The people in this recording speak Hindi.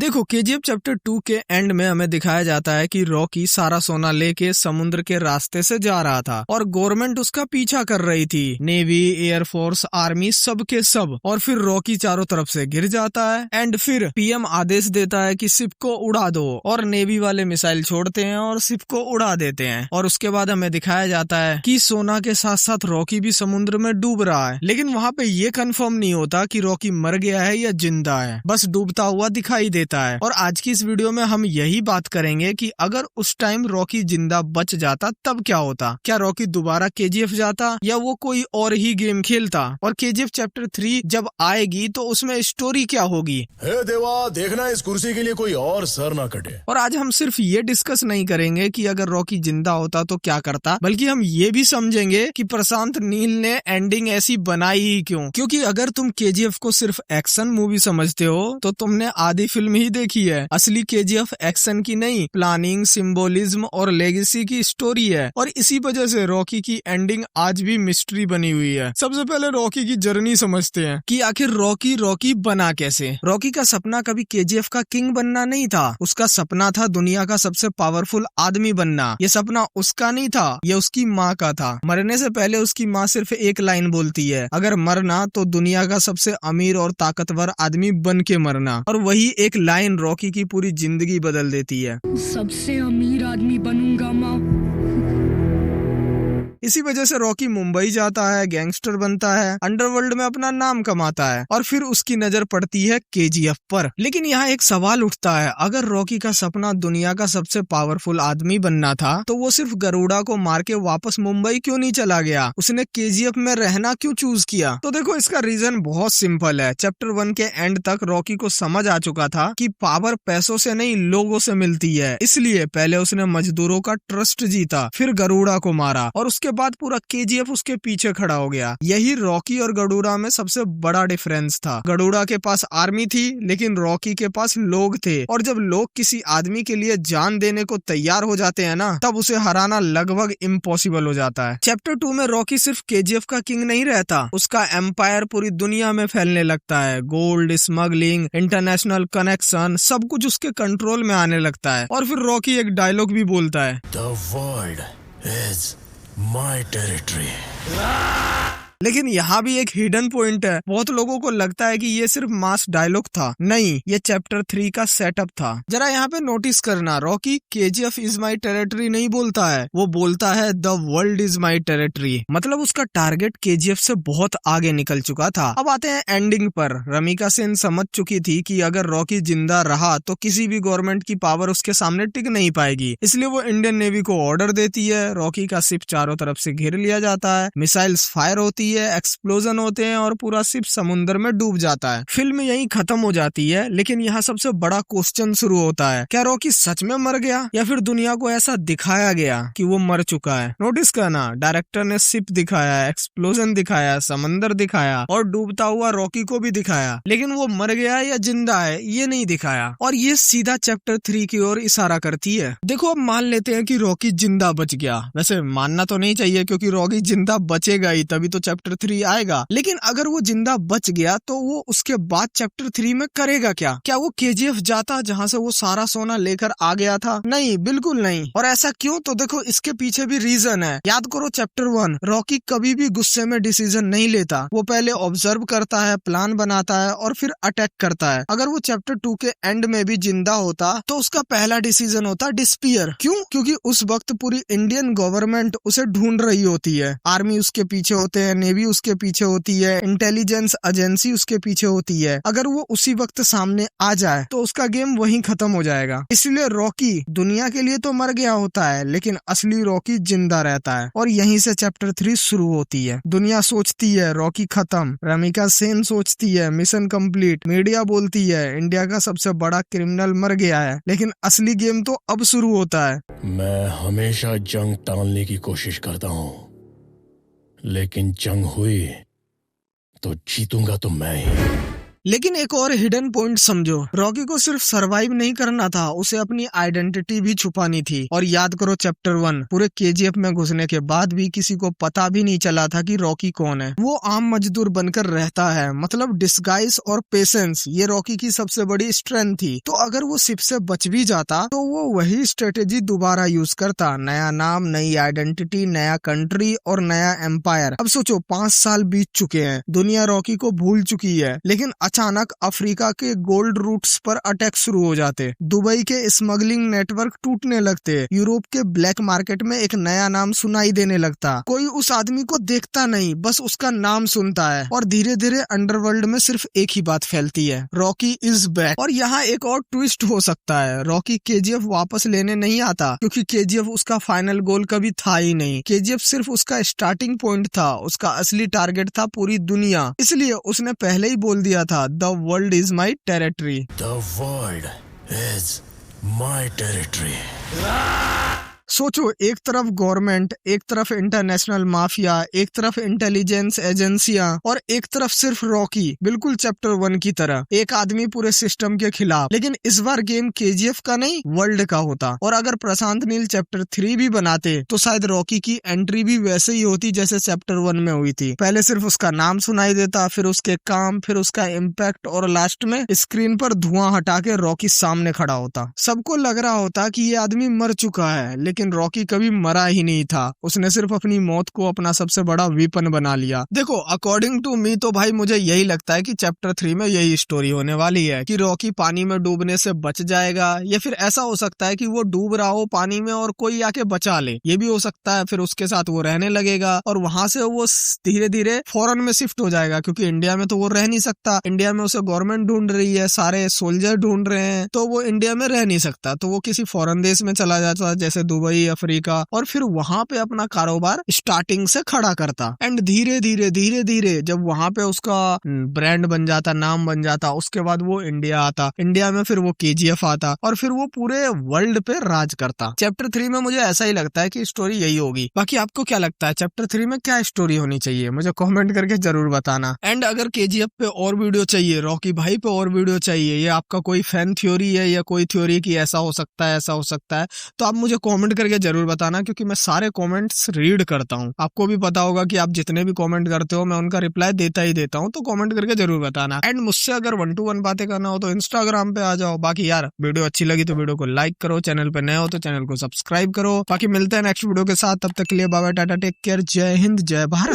देखो केजीएफ चैप्टर 2 के एंड में हमें दिखाया जाता है कि रॉकी सारा सोना लेके समुद्र के रास्ते से जा रहा था और गवर्नमेंट उसका पीछा कर रही थी, नेवी, एयरफोर्स, आर्मी, सब के सब। और फिर रॉकी चारों तरफ से गिर जाता है एंड फिर पीएम आदेश देता है कि शिप को उड़ा दो और नेवी वाले मिसाइल छोड़ते हैं और शिप को उड़ा देते हैं। और उसके बाद हमें दिखाया जाता है कि सोना के साथ साथ रॉकी भी समुद्र में डूब रहा है, लेकिन वहाँ पे ये कंफर्म नहीं होता कि रॉकी मर गया है या जिंदा है, बस डूबता हुआ दिखाई देता है। और आज की इस वीडियो में हम यही बात करेंगे कि अगर उस टाइम रॉकी जिंदा बच जाता तब क्या होता, क्या रॉकी दोबारा केजीएफ जाता या वो कोई और ही गेम खेलता, और केजीएफ चैप्टर 3 जब आएगी तो उसमें स्टोरी क्या होगी। हे देवा, देखना इस कुर्सी के लिए कोई और सर ना कटे। और आज हम सिर्फ ये डिस्कस नहीं करेंगे कि अगर रॉकी जिंदा होता तो क्या करता, बल्कि हम ये भी समझेंगे कि प्रशांत नील ने एंडिंग ऐसी बनाई ही क्यों। क्योंकि अगर तुम केजीएफ को सिर्फ एक्शन मूवी समझते हो तो तुमने आधी फिल्म ही देखी है। असली केजीएफ एक्शन की नहीं, प्लानिंग, सिंबोलिज्म और लेगेसी की स्टोरी है। और इसी वजह से रॉकी की एंडिंग आज भी मिस्ट्री बनी हुई है। सबसे पहले रॉकी की जर्नी समझते हैं कि आखिर रॉकी बना कैसे। रॉकी का सपना कभी केजीएफ का किंग बनना नहीं था, उसका सपना था दुनिया का सबसे पावरफुल आदमी बनना। ये सपना उसका नहीं था, ये उसकी माँ का था। मरने से पहले उसकी माँ सिर्फ एक लाइन बोलती है, अगर मरना तो दुनिया का सबसे अमीर और ताकतवर आदमी बन के मरना। और वही एक लाइन रॉकी की पूरी जिंदगी बदल देती है। सबसे अमीर आदमी बनूंगा माँ। इसी वजह से रॉकी मुंबई जाता है, गैंगस्टर बनता है, अंडरवर्ल्ड में अपना नाम कमाता है और फिर उसकी नजर पड़ती है केजीएफ पर। लेकिन यहाँ एक सवाल उठता है, अगर रॉकी का सपना दुनिया का सबसे पावरफुल आदमी बनना था तो वो सिर्फ गरुड़ा को मार के वापस मुंबई क्यों नहीं चला गया, उसने केजीएफ में रहना क्यों चूज किया। तो देखो इसका रीजन बहुत सिंपल है। चैप्टर 1 के एंड तक रॉकी को समझ आ चुका था कि पावर पैसों से नहीं लोगों से मिलती है, इसलिए पहले उसने मजदूरों का ट्रस्ट जीता, फिर गरुड़ा को मारा और उसके बाद पूरा केजीएफ उसके पीछे खड़ा हो गया। यही रॉकी और गरुड़ा में सबसे बड़ा डिफरेंस था। गरुड़ा के पास आर्मी थी लेकिन रॉकी के पास लोग थे, और जब लोग किसी आदमी के लिए जान देने को तैयार हो जाते हैं ना, तब उसे हराना लगभग इम्पॉसिबल हो जाता है। चैप्टर 2 में रॉकी सिर्फ केजीएफ का किंग नहीं रहता, उसका एम्पायर पूरी दुनिया में फैलने लगता है। गोल्ड, स्मगलिंग, इंटरनेशनल कनेक्शन, सब कुछ उसके कंट्रोल में आने लगता है। और फिर रॉकी एक डायलॉग भी बोलता है, The world is my territory. लेकिन यहाँ भी एक हिडन पॉइंट है। बहुत लोगों को लगता है कि ये सिर्फ मास डायलॉग था, नहीं, ये चैप्टर 3 का सेटअप था। जरा यहाँ पे नोटिस करना, Rocky KGF is my territory नहीं बोलता है, वो बोलता है the world is my territory. मतलब उसका टारगेट केजीएफ से बहुत आगे निकल चुका था। अब आते हैं एंडिंग पर। रमिका सेन समझ चुकी थी कि अगर रॉकी जिंदा रहा तो किसी भी गवर्नमेंट की पावर उसके सामने टिक नहीं पाएगी, इसलिए वो इंडियन नेवी को ऑर्डर देती है। रॉकी का शिप चारों तरफ से घेर लिया जाता है, मिसाइल्स फायर होती है, एक्सप्लोजन होते हैं और पूरा शिप समुद्र में डूब जाता है। फिल्म यहीं खत्म हो जाती है, लेकिन यहाँ सबसे बड़ा क्वेश्चन शुरू होता है, क्या रॉकी सच में मर गया या फिर दुनिया को ऐसा दिखाया गया कि वो मर चुका है। नोटिस करना, डायरेक्टर ने शिप दिखाया, एक्सप्लोजन दिखाया, समंदर दिखाया और डूबता हुआ रॉकी को भी दिखाया, लेकिन वो मर गया या जिंदा है ये नहीं दिखाया। और ये सीधा चैप्टर 3 की ओर इशारा करती है। देखो अब मान लेते हैं कि रॉकी जिंदा बच गया, वैसे मानना तो नहीं चाहिए क्योंकि रॉकी जिंदा बचेगा ही, तभी तो चैप्टर 3 आएगा। लेकिन अगर वो जिंदा बच गया तो वो उसके बाद चैप्टर 3 में करेगा क्या वो केजीएफ जाता जहाँ से वो सारा सोना लेकर आ गया था? नहीं, बिल्कुल नहीं। और ऐसा क्यों? तो देखो इसके पीछे भी रीजन है। याद करो चैप्टर 1, रॉकी कभी भी गुस्से में डिसीजन नहीं लेता, वो पहले ऑब्जर्व करता है, प्लान बनाता है और फिर अटैक करता है। अगर वो चैप्टर 2 के एंड में भी जिंदा होता तो उसका पहला डिसीजन होता डिस्पियर। क्यों? क्योंकि उस वक्त पूरी इंडियन गवर्नमेंट उसे ढूंढ रही होती है, आर्मी उसके पीछे होते हैं, नेवी उसके पीछे होती है, इंटेलिजेंस एजेंसी उसके पीछे होती है। अगर वो उसी वक्त सामने आ जाए तो उसका गेम वहीं खत्म हो जाएगा। इसलिए रॉकी दुनिया के लिए तो मर गया होता है, लेकिन असली रॉकी जिंदा रहता है। और यहीं से चैप्टर 3 शुरू होती है। दुनिया सोचती है रॉकी खत्म, रमिका सेन सोचती है मिशन कंप्लीट, मीडिया बोलती है इंडिया का सबसे बड़ा क्रिमिनल मर गया है, लेकिन असली गेम तो अब शुरू होता है। मैं हमेशा जंग टालने की कोशिश करता हूँ, लेकिन जंग हुई तो जीतूंगा तो मैं ही। लेकिन एक और हिडन पॉइंट समझो, रॉकी को सिर्फ सरवाइव नहीं करना था, उसे अपनी आइडेंटिटी भी छुपानी थी। और याद करो चैप्टर 1, पूरे केजीएफ में घुसने के बाद भी किसी को पता भी नहीं चला था कि रॉकी कौन है। वो आम मजदूर बनकर रहता है, मतलब डिस्गाइज और पेशेंस ये रॉकी की सबसे बड़ी स्ट्रेंथ थी। तो अगर वो शिप से बच भी जाता तो वो वही स्ट्रेटेजी दोबारा यूज करता, नया नाम, नई आइडेंटिटी, नया कंट्री और नया एम्पायर। अब सोचो 5 साल बीत चुके हैं, दुनिया रॉकी को भूल चुकी है, लेकिन अचानक अफ्रीका के गोल्ड रूट्स पर अटैक शुरू हो जाते, दुबई के स्मगलिंग नेटवर्क टूटने लगते, यूरोप के ब्लैक मार्केट में एक नया नाम सुनाई देने लगता। कोई उस आदमी को देखता नहीं, बस उसका नाम सुनता है और धीरे धीरे अंडरवर्ल्ड में सिर्फ एक ही बात फैलती है, रॉकी इज बैक। और यहाँ एक और ट्विस्ट हो सकता है, रॉकी केजीएफ वापस लेने नहीं आता, क्योंकि केजीएफ उसका फाइनल गोल कभी था ही नहीं। केजीएफ सिर्फ उसका स्टार्टिंग पॉइंट था, उसका असली टारगेट था पूरी दुनिया। इसलिए उसने पहले ही बोल दिया था, the world is my territory. The world is my territory. सोचो, एक तरफ गवर्नमेंट, एक तरफ इंटरनेशनल माफिया, एक तरफ इंटेलिजेंस एजेंसियां और एक तरफ सिर्फ रॉकी, बिल्कुल चैप्टर 1 की तरह, एक आदमी पूरे सिस्टम के खिलाफ। लेकिन इस बार गेम केजीएफ का नहीं, वर्ल्ड का होता। और अगर प्रशांत नील चैप्टर 3 भी बनाते तो शायद रॉकी की एंट्री भी वैसे ही होती जैसे चैप्टर 1 में हुई थी। पहले सिर्फ उसका नाम सुनाई देता, फिर उसके काम, फिर उसका इम्पैक्ट और लास्ट में स्क्रीन पर धुआं हटा के रॉकी सामने खड़ा होता। सबको लग रहा होता कि ये आदमी मर चुका है, लेकिन रॉकी कभी मरा ही नहीं था, उसने सिर्फ अपनी मौत को अपना सबसे बड़ा वीपन बना लिया। देखो, अकॉर्डिंग टू मी तो भाई मुझे यही लगता है कि चैप्टर 3 में यही स्टोरी होने वाली है कि रॉकी पानी में डूबने से बच जाएगा, या फिर ऐसा हो सकता है कि वो डूब रहा हो पानी में और कोई आके बचा ले, ये भी हो सकता है। फिर उसके साथ वो रहने लगेगा और वहां से वो धीरे धीरे फॉरेन में शिफ्ट हो जाएगा, क्योंकि इंडिया में तो वो रह नहीं सकता। इंडिया में उसे गवर्नमेंट ढूंढ रही है, सारे सोल्जर ढूंढ रहे हैं, तो वो इंडिया में रह नहीं सकता, तो वो किसी फॉरेन देश में चला जाता है, जैसे दुबई, अफ्रीका, और फिर वहां पे अपना कारोबार स्टार्टिंग से खड़ा करता। एंड धीरे धीरे जब वहां पे उसका ब्रांड बन जाता, नाम बन जाता, उसके बाद वो इंडिया आता, इंडिया में फिर वो केजीएफ आता और फिर वो पूरे वर्ल्ड पे राज करता। चैप्टर 3 में मुझे ऐसा ही लगता है कि स्टोरी यही होगी। बाकी आपको क्या लगता है, चैप्टर 3 में क्या स्टोरी होनी चाहिए, मुझे कॉमेंट करके जरूर बताना। एंड अगर केजीएफ पे और वीडियो चाहिए, रॉकी भाई पे और वीडियो चाहिए, या आपका कोई फैन थ्योरी है या कोई थ्योरी कि ऐसा हो सकता है, ऐसा हो सकता है, तो आप मुझे कमेंट करके जरूर बताना, क्योंकि मैं सारे कमेंट्स रीड करता हूँ। आपको भी पता होगा कि आप जितने भी कमेंट करते हो मैं उनका रिप्लाई देता ही देता हूँ, तो कमेंट करके जरूर बताना। एंड मुझसे अगर 1-to-1 बातें करना हो तो इंस्टाग्राम पे आ जाओ। बाकी यार, वीडियो अच्छी लगी तो वीडियो को लाइक करो, चैनल पे नए हो तो चैनल को सब्सक्राइब करो। बाकी मिलते हैं नेक्स्ट वीडियो के साथ, तब तक के लिए bye bye, tata, take care, Jai Hind, जय भारत।